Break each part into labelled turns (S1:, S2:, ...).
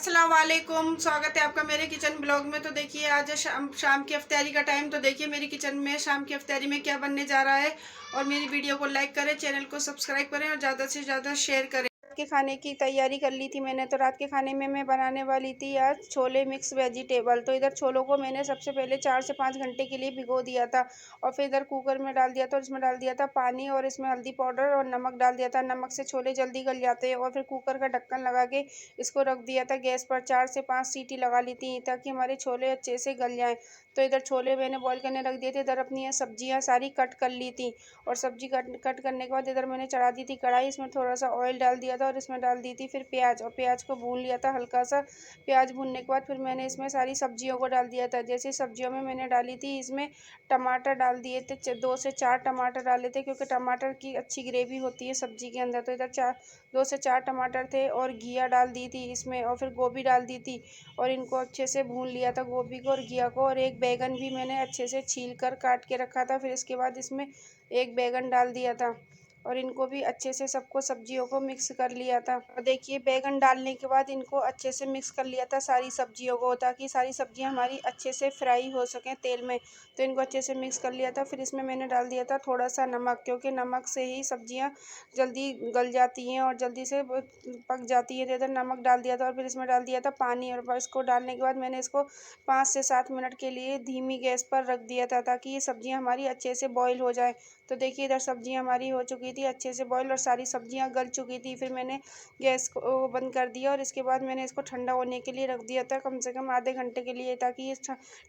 S1: अस्सलाम वालेकुम। स्वागत है आपका मेरे किचन ब्लॉग में। तो देखिए आज है शाम की अफ्तारी का टाइम। तो देखिए मेरी किचन में शाम की अफ्तारी में क्या बनने जा रहा है। और मेरी वीडियो को लाइक करें, चैनल को सब्सक्राइब करें और ज़्यादा से ज़्यादा शेयर करें। रात के खाने की तैयारी कर ली थी मैंने। तो रात के खाने में मैं बनाने वाली थी आज छोले मिक्स वेजिटेबल। तो इधर छोलों को मैंने सबसे पहले 4 से 5 घंटे के लिए भिगो दिया था और फिर इधर कुकर में डाल दिया था और इसमें डाल दिया था पानी और इसमें हल्दी पाउडर और नमक डाल दिया था। नमक से छोले जल्दी गल जाते हैं। और फिर कुकर का ढक्कन लगा के इसको रख दिया था गैस पर। 4 से 5 सीटी लगा ली थी ताकि हमारे छोले अच्छे से गल जाएं। तो इधर छोले मैंने बॉईल करने रख दिए थे। इधर अपनी ये सब्जियां सारी कट कर ली थी और सब्जी कट करने के बाद इधर मैंने चढ़ा दी थी कढ़ाई। इसमें थोड़ा सा ऑयल डाल दिया था और इसमें डाल दी थी फिर प्याज और प्याज को भून लिया था हल्का सा। प्याज भूनने के बाद फिर मैंने इसमें सारी सब्जियों को डाल दिया था। जैसे सब्जियों में मैंने डाली थी इसमें टमाटर डाल दिए थे, 2 से 4 टमाटर डाले थे क्योंकि टमाटर की अच्छी ग्रेवी होती है सब्जी के अंदर। तो इधर 2 से 4 टमाटर थे और घिया डाल दी थी इसमें और फिर गोभी डाल दी थी और इनको अच्छे से भून लिया था गोभी को और घिया को। और एक बैगन भी मैंने अच्छे से छील कर काट के रखा था। फिर इसके बाद इसमें एक बैगन डाल दिया था और इनको भी अच्छे से सबको सब्जियों को मिक्स कर लिया था। और देखिए बैगन डालने के बाद इनको अच्छे से मिक्स कर लिया था सारी सब्जियों को ताकि सारी सब्जियां हमारी अच्छे से फ्राई हो सकें तेल में। तो इनको अच्छे से मिक्स कर लिया था। फिर इसमें मैंने डाल दिया था थोड़ा सा नमक क्योंकि नमक से ही सब्जियां जल्दी गल जाती हैं और जल्दी से पक जाती है। तो इधर नमक डाल दिया था और फिर इसमें डाल दिया था पानी और इसको डालने के बाद मैंने इसको 5 से 7 मिनट के लिए धीमी गैस पर रख दिया था ताकि ये सब्जियां हमारी अच्छे से बॉईल हो जाए। तो देखिए इधर सब्जियां हमारी हो चुकी थी अच्छे से बॉईल और सारी सब्जियां गल चुकी थी। फिर मैंने गैस को बंद कर दिया और इसके बाद मैंने इसको ठंडा होने के लिए रख दिया था कम से कम आधे घंटे के लिए ताकि ये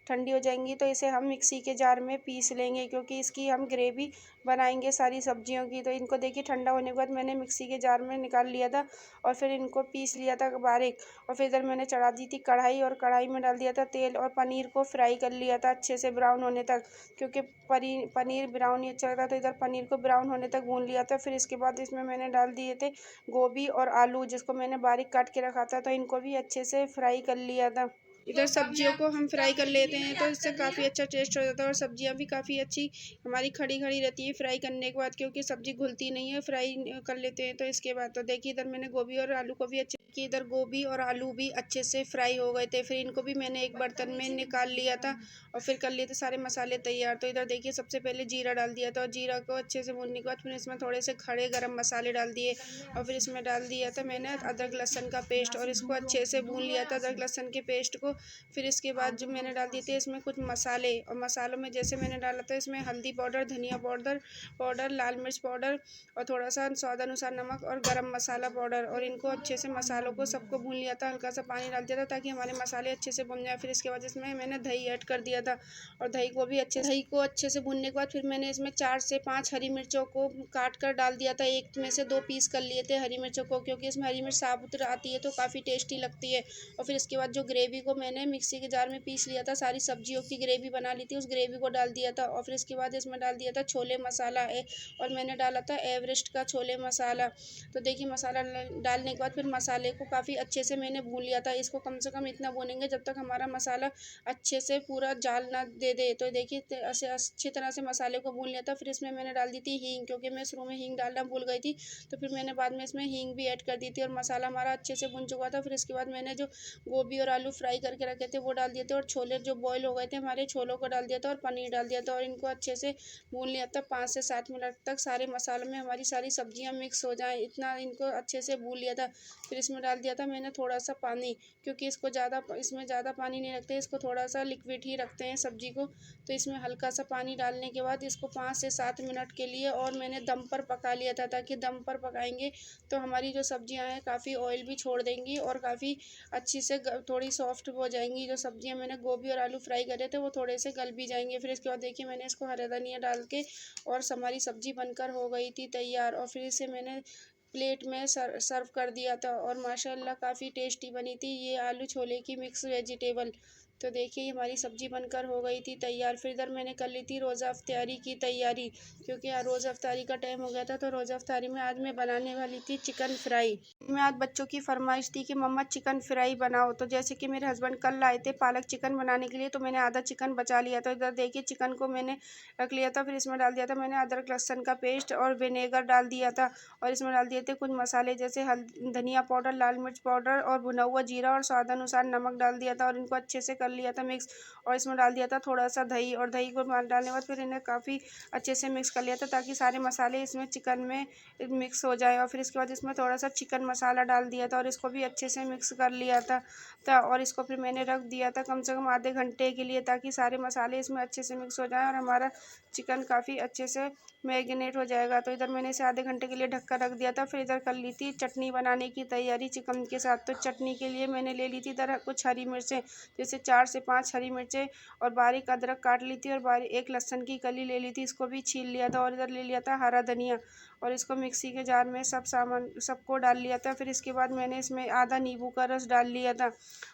S1: ठंडी हो जाएंगी। तो इसे हम मिक्सी के जार में पीस लेंगे क्योंकि इसकी हम ग्रेवी बनाएंगे सारी सब्जियों की। तो इनको देखिए ठंडा होने के बाद मैंने मिक्सी के जार में निकाल लिया था और फिर इनको पीस लिया था बारीक। और फिर इधर मैंने चढ़ा दी थी कढ़ाई और कढ़ाई में डाल दिया था तेल और पनीर को फ्राई कर लिया था अच्छे से ब्राउन होने तक क्योंकि पनीर ब्राउन ही अच्छा लगता है। तो इधर पनीर को ब्राउन होने तक भून लिया था। फिर इसके बाद इसमें मैंने डाल दिए थे गोभी और आलू जिसको मैंने बारीक काट के रखा था। तो इनको भी अच्छे से फ्राई कर लिया था। इधर सब्जियों को हम फ्राई कर लेते हैं तो इससे काफ़ी अच्छा टेस्ट हो जाता है और सब्जियां भी काफ़ी अच्छी हमारी खड़ी खड़ी रहती है फ्राई करने के बाद क्योंकि सब्जी घुलती नहीं है फ्राई कर लेते हैं। तो इसके बाद तो देखिए इधर मैंने गोभी और आलू को भी अच्छे कि इधर गोभी और आलू भी अच्छे से फ्राई हो गए थे। फिर इनको भी मैंने एक बर्तन में निकाल लिया था और फिर कर लिए थे सारे मसाले तैयार। तो इधर देखिए सबसे पहले जीरा डाल दिया था और जीरा को अच्छे से भूनने के बाद फिर इसमें थोड़े से खड़े गरम मसाले डाल दिए और फिर इसमें डाल दिया था मैंने अदरक लहसुन का पेस्ट और इसको अच्छे से भून लिया था अदरक लहसुन के पेस्ट को। फिर इसके बाद जो मैंने डाल दिए थे इसमें कुछ मसाले और मसालों में जैसे मैंने डाला था इसमें हल्दी पाउडर, धनिया पाउडर, लाल मिर्च पाउडर और थोड़ा सा स्वाद अनुसार नमक और गरम मसाला पाउडर। और इनको अच्छे से मसालों को सबको भून लिया था। हल्का सा पानी डाल दिया था ताकि हमारे मसाले अच्छे से भुन जाए। फिर इसके बाद इसमें मैंने दही ऐड कर दिया था और दही को अच्छे से भूनने के बाद फिर मैंने इसमें 4 से 5 हरी मिर्चों को काट कर डाल दिया था। एक में से 2 पीस कर लिए थे हरी मिर्चों को क्योंकि इसमें हरी मिर्च साबुत आती है तो काफ़ी टेस्टी लगती है। और फिर इसके बाद जो ग्रेवी को मैंने मिक्सी के जार में पीस लिया था सारी सब्जियों की ग्रेवी बना ली थी उस ग्रेवी को डाल दिया था। और फिर इसके बाद इसमें डाल दिया था छोले मसाला और मैंने डाला था एवरेस्ट का छोले मसाला। तो देखिए मसाला डालने के बाद फिर मसाले को काफ़ी अच्छे से मैंने भून लिया था। इसको कम से कम इतना भूनेंगे जब तक हमारा मसाला अच्छे से पूरा जाल ना दे दे। तो देखिए ऐसे अच्छी तरह से मसाले को भून लिया था। फिर इसमें मैंने डाल दी थी हींग क्योंकि मैं शुरू में हींग डालना भूल गई थी। तो फिर मैंने बाद में इसमें हींग भी ऐड कर दी थी और मसाला हमारा अच्छे से भुन चुका था। फिर इसके बाद मैंने जो गोभी और आलू फ्राई करके रखे थे वो डाल दिए थे और छोले जो बॉईल हो गए थे हमारे छोलों को डाल दिया था और पनीर डाल दिया था और इनको अच्छे से भून लिया था 5 से 7 मिनट तक सारे मसालों में हमारी सारी सब्जियां मिक्स हो जाएं इतना इनको अच्छे से भून लिया था। फिर इसमें डाल दिया था मैंने थोड़ा सा पानी क्योंकि इसमें ज़्यादा पानी नहीं रखते, इसको थोड़ा सा लिक्विड ही रखते हैं सब्जी को। तो इसमें हल्का सा पानी डालने के बाद इसको 5 से 7 मिनट के लिए और मैंने दम पर पका लिया था ताकि दम पर पकाएंगे तो हमारी जो सब्जियां हैं काफ़ी ऑयल भी छोड़ देंगी और काफ़ी अच्छी से थोड़ी सॉफ्ट हो जाएंगी। जो सब्जियां मैंने गोभी और आलू फ्राई करे थे वो थोड़े से गल भी जाएंगे। फिर इसके बाद देखिए मैंने इसको हरा धनिया डाल के और हमारी सब्जी बनकर हो गई थी तैयार और फिर इसे मैंने प्लेट में सर्व कर दिया था और माशाल्लाह काफ़ी टेस्टी बनी थी ये आलू छोले की मिक्स वेजिटेबल। तो देखिए हमारी सब्ज़ी बनकर हो गई थी तैयार। फिर इधर मैंने कर ली थी रोज़ा अफ्तारी की तैयारी, क्योंकि आज रोज़ा अफ्तारी का टाइम हो गया था। तो रोज़ा अफ्तारी में आज मैं बनाने वाली थी चिकन फ्राई। मैं आज बच्चों की फरमाइश थी कि मम्मा चिकन फ्राई बनाओ। तो जैसे कि मेरे हस्बैंड कल लाए थे पालक चिकन बनाने के लिए, तो मैंने आधा चिकन बचा लिया। तो इधर देखिए चिकन को मैंने रख लिया था। फिर इसमें डाल दिया था मैंने अदरक लहसुन का पेस्ट और विनेगर डाल दिया था। और इसमें डाल दिए थे कुछ मसाले जैसे धनिया पाउडर, लाल मिर्च पाउडर और भुना हुआ जीरा और स्वाद अनुसार नमक डाल दिया था। और इनको अच्छे से कर लिया था मिक्स। और इसमें डाल दिया था थोड़ा सा दही, और दही को डालने के बाद फिर इन्हें काफ़ी अच्छे से मिक्स कर लिया था, ताकि सारे मसाले इसमें चिकन में मिक्स हो जाए। और फिर इसके बाद इसमें थोड़ा सा चिकन मसाला डाल दिया था और इसको भी अच्छे से मिक्स कर लिया था। और इसको फिर मैंने रख दिया था कम से कम आधे घंटे के लिए, ताकि सारे मसाले इसमें अच्छे से मिक्स हो जाएं और हमारा चिकन काफ़ी अच्छे से मैरिनेट हो जाएगा। तो इधर मैंने इसे आधे घंटे के लिए ढक कर रख दिया था। फिर इधर कर ली थी चटनी बनाने की तैयारी चिकन के साथ। तो चटनी के लिए मैंने ले ली थी इधर कुछ हरी मिर्चें, जैसे 4 से 5 हरी मिर्चें, और बारीक अदरक काट ली थी, और बारीक एक लहसुन की कली ले ली थी, इसको भी छील लिया था। और इधर ले लिया था हरा धनिया, और इसको मिक्सी के जार में सब सामान सबको डाल लिया था। फिर इसके बाद मैंने इसमें आधा नींबू का रस डाल लिया था,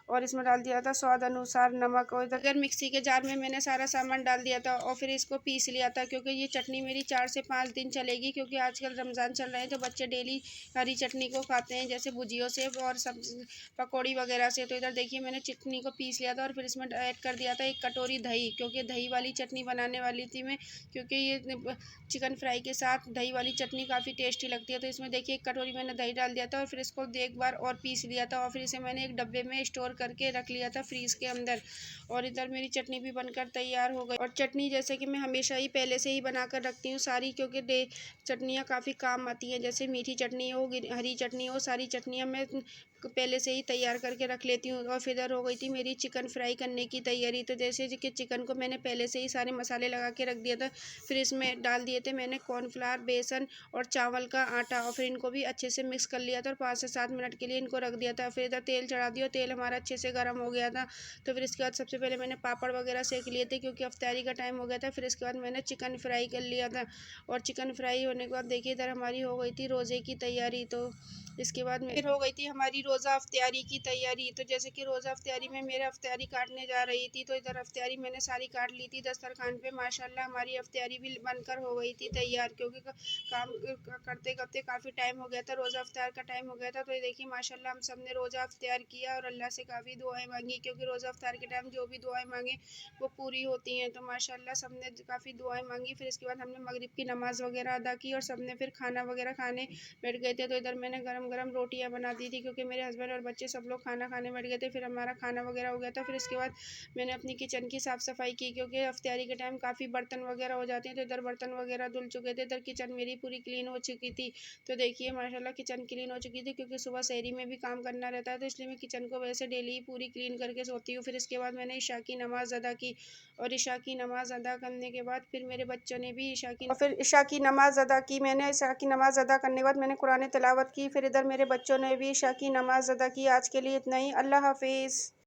S1: और इसमें डाल दिया था स्वाद अनुसार नमक। और इधर मिक्सी के जार में मैंने सारा सामान डाल दिया था और फिर इसको पीस लिया था, क्योंकि ये चटनी मेरी 4 से 5 दिन चलेगी। क्योंकि आजकल रमज़ान चल रहे हैं तो बच्चे डेली हरी चटनी को खाते हैं, जैसे भुजियों से और सब पकौड़ी वगैरह से। तो इधर देखिए मैंने चटनी को पीस लिया था, और फिर इसमें ऐड कर दिया था 1 कटोरी दही, क्योंकि दही वाली चटनी बनाने वाली थी मैं, क्योंकि ये चिकन फ्राई के साथ दही वाली चटनी काफ़ी टेस्टी लगती है। तो इसमें देखिए 1 कटोरी मैंने दही डाल दिया था, और फिर इसको एक बार और पीस लिया था, और फिर इसे मैंने एक डब्बे में स्टोर करके रख लिया था फ्रीज़ के अंदर। और इधर मेरी चटनी भी बनकर तैयार हो गई। और चटनी जैसे कि मैं हमेशा ही पहले से ही बना कर रखती हूँ सारी, क्योंकि चटनियाँ काफ़ी काम आती हैं, जैसे मीठी चटनी हो, हरी चटनी हो, सारी चटनियाँ मैं पहले से ही तैयार करके रख लेती हूँ। और फिर इधर हो गई थी मेरी चिकन फ्राई करने की तैयारी। तो जैसे कि चिकन को मैंने पहले से ही सारे मसाले लगा के रख दिया था। फिर इसमें डाल दिए थे मैंने कॉर्नफ्लावर, बेसन और चावल का आटा, और फिर इनको भी अच्छे से मिक्स कर लिया था, और 5 से 7 मिनट के लिए इनको रख दिया था। फिर इधर तेल चढ़ा दिया, तेल हमारा अच्छे से गर्म हो गया था। तो फिर इसके बाद सबसे पहले मैंने पापड़ वगैरह सेक लिए थे, क्योंकि अफ्तारी का टाइम हो गया था। फिर इसके बाद मैंने चिकन फ्राई कर लिया था, और चिकन फ्राई होने के बाद देखिए इधर हमारी हो गई थी रोज़े की तैयारी। तो इसके बाद फिर हो गई थी हमारी रोज़ा अफ्तारी की तैयारी। तो जैसे कि रोज़ा अफ्तारी में मेरे अफ्तारी काटने जा रही थी, तो इधर अफ्तारी मैंने सारी काट ली थी दस्तरखान पे। माशाल्लाह हमारी अफ्तारी भी बनकर हो गई थी तैयार, क्योंकि काम करते करते काफ़ी टाइम हो गया था, रोज़ा अफ्तार का टाइम हो गया था। तो ये देखिए माशाल्लाह हम सब ने रोज़ा अफ्तार किया और अल्लाह से काफ़ी दुआएं मांगी, क्योंकि रोज़ा अफ्तार के टाइम जो भी दुआएं मांगे वो पूरी होती हैं। तो माशाल्लाह सब ने काफ़ी दुआएं मांगी। फिर इसके बाद हमने मगरिब की नमाज़ वगैरह अदा की, और सब ने फिर खाना वगैरह खाने बैठ गए थे। तो इधर मैंने गरम गरम रोटियां बना दी थी, क्योंकि मेरे हस्बैंड और बच्चे सब लोग खाना खाने बैठ गए थे। फिर हमारा खाना वगैरह हो गया था। फिर इसके बाद मैंने अपनी किचन की साफ़ सफाई की, क्योंकि अफ्तारी के टाइम काफ़ी बर्तन वगैरह हो जाते हैं। तो इधर बर्तन वगैरह धुल चुके थे, इधर किचन मेरी पूरी क्लीन हो चुकी थी। तो देखिए माशाल्लाह किचन क्लीन हो चुकी थी, क्योंकि सुबह सहरी में भी काम करना रहता है, तो इसलिए मैं किचन को वैसे डेली पूरी क्लीन करके सोती हूँ। फिर इसके बाद मैंने ईशा की नमाज़ अदा की, और ईशा की नमाज़ अदा करने के बाद फिर मेरे बच्चों ने भी फिर ईशा की नमाज़ अदा की। मैंने ईशा की नमाज़ अदा करने के बाद मैंने कुरान तिलावत की। फिर इधर मेरे बच्चों ने भी ईशा की नमाज़ अदा की। आज के लिए इतना ही। अल्लाह हाफिज़।